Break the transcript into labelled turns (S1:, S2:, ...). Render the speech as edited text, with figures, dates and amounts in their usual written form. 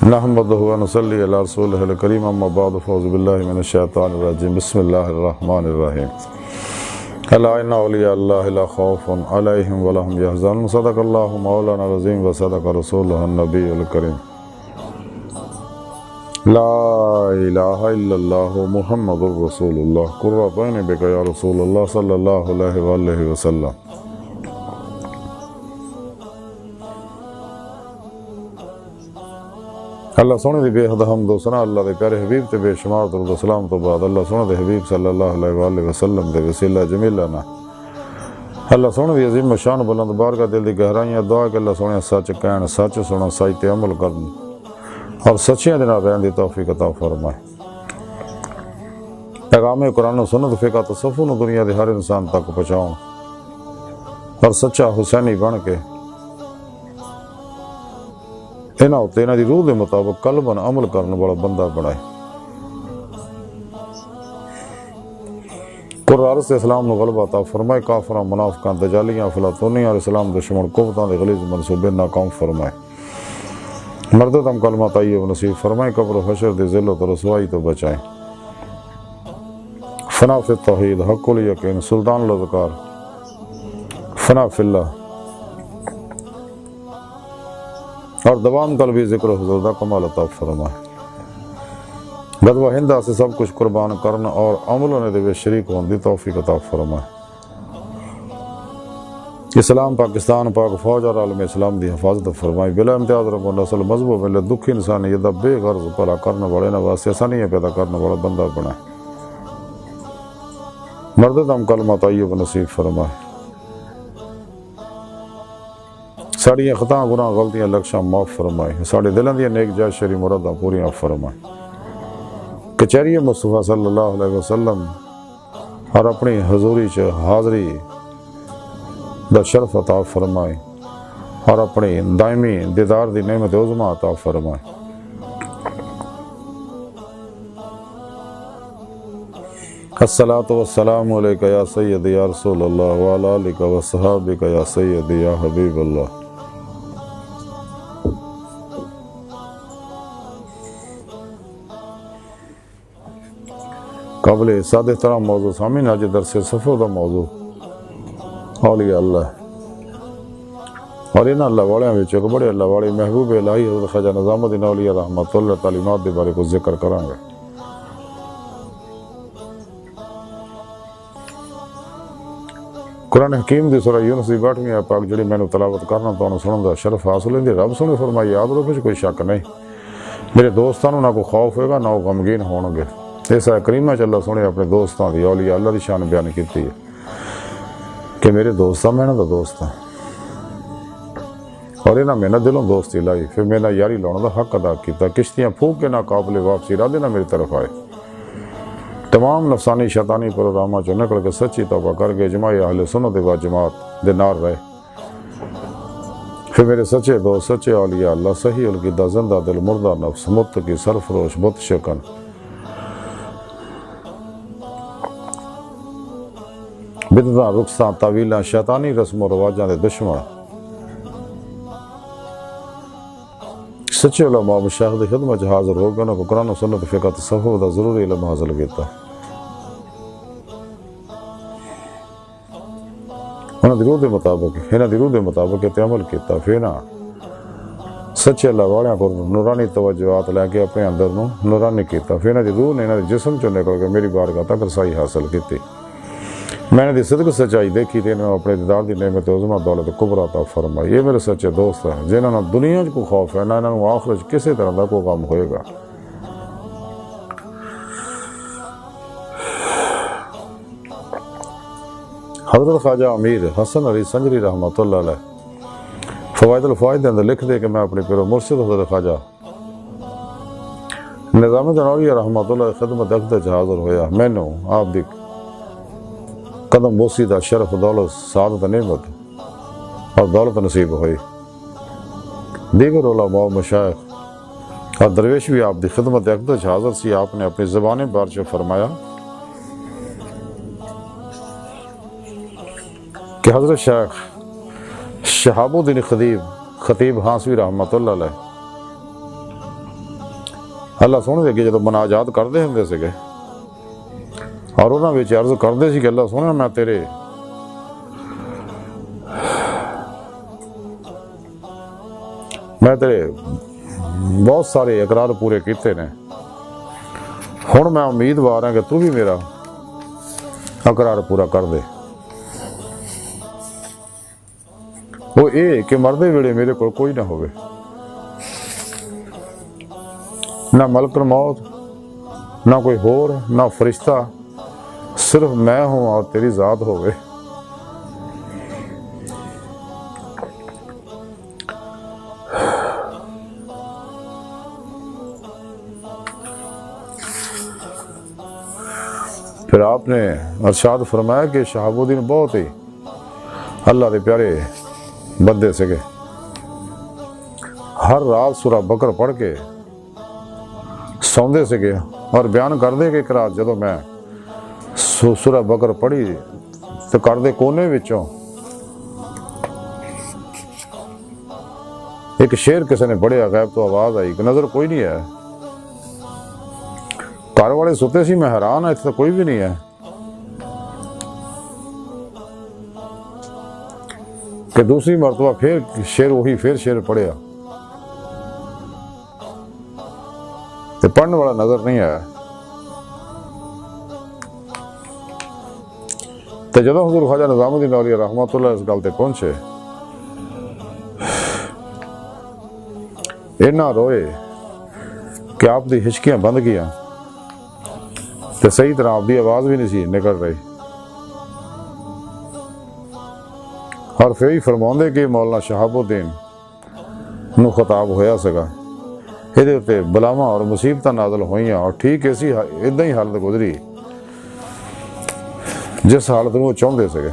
S1: نحمدہ و نصلی علی رسولہ الکریم اما بعد فاعوذ باللہ من الشیطان الرجیم بسم اللہ الرحمن الرحیم الا ان اولیاء اللہ لا خوف علیہم ولا هم یحزنون صدق اللہ مولانا العظیم و صدق رسولہ النبی الکریم لا الہ الا اللہ محمد رسول اللہ قرۃ عین بک یا رسول اللہ صلی اللہ علیہ وآلہ وسلم۔ اللہ سونے دی بے حد حمد و ثنا اللہ دے پیارے حبیب تے بے شمار درود و سلام تو بعد اللہ سونے دے حبیب صلی اللہ علیہ وآلہ وسلم دے وسیلہ جمیلہ نا اللہ سونے دی عظیم شان بلند بارگاہ دل دی گہرائیاں دعا کہ اللہ سونے سچ کہن سچ سنا سچ تے عمل کرن اور سچیاں دے نال رہن دی توفیق عطا فرمائے۔ پیغام قرآن و سنت فقہ تصوف نو دنیا دے ہر انسان تک پہنچاؤں اور سچا حسینی بن کے انہاں دی روح دے مطابق قلباً عمل کرنے والا بندہ بنائے۔ قرآن سے اسلام نو غلبہ عطا فرمائے، کافراں منافقاں دجالیاں افلاطونیاں اور اسلام دشمن قوتاں دے غلیظ منصوبے ناکام فرمائے۔ مردد ہم کلمہ طیب نصیب فرمائے، قبر و حشر دی ذلت و رسوائی تو بچائیں۔ فنا فی التوحید حق الیقین سلطان الاذکار فنا فی اللہ اور دوام قلبی ذکر حضور دا کمال عطا فرمائے۔ غزوہ ہندہ سے سب کچھ قربان کرنا اور عملوں نے دے شریک ہون دی توفیق عطا فرمائے۔ اسلام پاکستان پاک فوج اور عالم اسلام دی حفاظت فرمائے۔ بلا امتیاز رب و نسل مذہب و ملت دکھی انسانیت دا بے غرض بھلا کرنے والے نہ واسطے آسانیاں پیدا کرنے والا بندہ بنائے۔ مردد ہم کلمہ طیب نصیب فرمائے۔ ساڑیاں خطاں گناہ غلطیاں لکشاں معاف فرمائے۔ ساڑے دلوں دیاں نیک جائز شری مراداں پوریاں فرمائے۔ کچہری مصطفیٰ صلی اللہ علیہ وسلم اور اپنی حضوری چ حاضری دا شرف عطا فرمائے اور اپنی دائمی دیدار دی نعمت عظمیٰ عطا فرمائے۔ الصلاۃ والسلام علیکہ یا سیدی یا رسول اللہ وعلی آلکہ وصحابکہ یا سیدی یا حبیب اللہ۔ قابل سعد احترام موضوع سامعین، آج درس صفو دا موضوع اولیاء اللہ اور انہاں اللہ والیاں وچ ایک بڑے اللہ والے محبوب الہی حضرت خواجہ نظام الدین اولیاء رحمۃ اللہ تعلیمات دے بارے کو ذکر کراں گے۔ قرآن حکیم دی سورہ یونس دی 8ویں آیت پاک جڑی میں نے تلاوت کرنا تو سنن دا شرف حاصل ہوندی، رب سنے فرمایا یاد رکھو کوئی شک نہیں میرے دوستاں نہ کوئی خوف ہوئے گا نہ وہ غمگین ہون گے۔ اس آیت کریمہ چ اللہ سنے اپنے دوستاں دی اولیاء اللہ دی شان بیان کیتی ہے کہ میرے دوستاں میں انہاں دا دوست ہاں اور انہاں میں نہ دلوں دوستی لائی، پھر میں نہ یاری لاؤن دا حق ادا کیتا، کشتیاں پھونک کے نہ قابل واپسی ارادے نہ میری طرف آئے، تمام نفسانی شیطانی پروگراماں چوں نکل کے سچی توبہ کر کے اجماع اہل سنت و جماعت دے نال رہے، پھر میرے سچے دوست سچے اولیاء اللہ صحیح القیدہ زندہ دل مردہ نفس متقی سرفروش بت شکن بدعتاں رخصاں تعویلاں شیطانی رسم و رواجاں دے دشمن سچے علماء مشایخ دی خدمت حاضر ہو کے انہاں کو قرآن و سنت فقہ تصوف دا ضروری علم حاصل کیتا، انہاں دی روح دے مطابق تے عمل کیتا، پھر نہ سچے اللہ والیاں کو نورانی توجہات لے کے اپنے اندر نو نورانی کیتا، پھر انہاں دی روح نے انہاں دی جسم چوں نکل کے میری بارگاہ تک رسائی حاصل کیتی، میں نے دی صدق سچائی دیکھی تے انہوں اپنے دیدار دی نعمت عظمیٰ دولت کبریٰ عطا فرمائی۔ یہ میرے سچے دوست ہیں جنہاں نہ دنیا کو خوف ہے نہ انہوں آخرت کسی طرح دا کوئی غم ہوئے گا۔ حضرت خواجہ امیر حسن علی سنجری رحمۃ اللہ علیہ فوائد الفوائد اندر لکھ دے کہ میں اپنے پیر و مرشد حضرت خواجہ نظام الدین اولیاء رحمۃ اللہ خدمت اقدس حاضر ہویا، میں نے آپ دی قدم بوسی دا شرف دولت سعادت نعمت اور دولت نصیب ہوئی، دیگر علماء مشایخ اور درویش بھی آپ دی خدمت اقدس حاضر سی۔ آپ نے اپنی زبان بارچ فرمایا کہ حضرت شیخ شہاب الدین خطیب ہانسوی رحمۃ اللہ علیہ اللہ سونے دے اگے جدوں مناجات کردے ہوندے سگے اور انہاں وچ عرض کردے سی کہ اللہ سونے میں تیرے بہت سارے اقرار پورے کیتے نے، ہن میں امیدوار ہاں کہ تو بھی میرا اقرار پورا کر دے۔ وہ یہ کہ مردے ویلے میرے کو کوئی نہ ہوئے، نہ ملک الموت، نہ کوئی ہور، نہ فرشتہ، صرف میں ہوں اور تیری ذات ہوئے۔ پھر آپ نے ارشاد فرمایا کہ شہاب الدین بہت ہی اللہ دے پیارے بندے سگے، ہر رات سورہ بقرہ پڑھ کے سوندے سگے اور بیان کر دے کہ ایک رات جدوں میں سورہ بقرہ پڑھی تو کر دے کونے وچوں ایک شعر کسی نے پڑھیا، غیب تو آواز آئی کہ نظر کوئی نہیں ہے، گھر والے ستے سی، میں حیران ہاں اتنے کوئی بھی نہیں ہے، کہ دوسری مرتبہ پھر شعر وہی پھر شعر پڑھیا تو پڑھنے والا نظر نہیں آیا۔ تو جدوں حضور خواجہ نظام الدین اولیاء رحمۃ اللہ اس گل تے پہنچے، اینا روئے کہ آپ دی ہچکیاں بند گیا تو صحیح طرح آپ دی آواز بھی نہیں سی نکل رہی، اور پھر ہی فرماؤندے کہ مولانا شہاب الدین نو خطاب ہویا سگا، یہ تے بلاواں اور مصیبتاں نازل ہوئیاں اور ٹھیک ایسی اداں ہی حالت گزری جس حالت میں وہ چاہتے سگے۔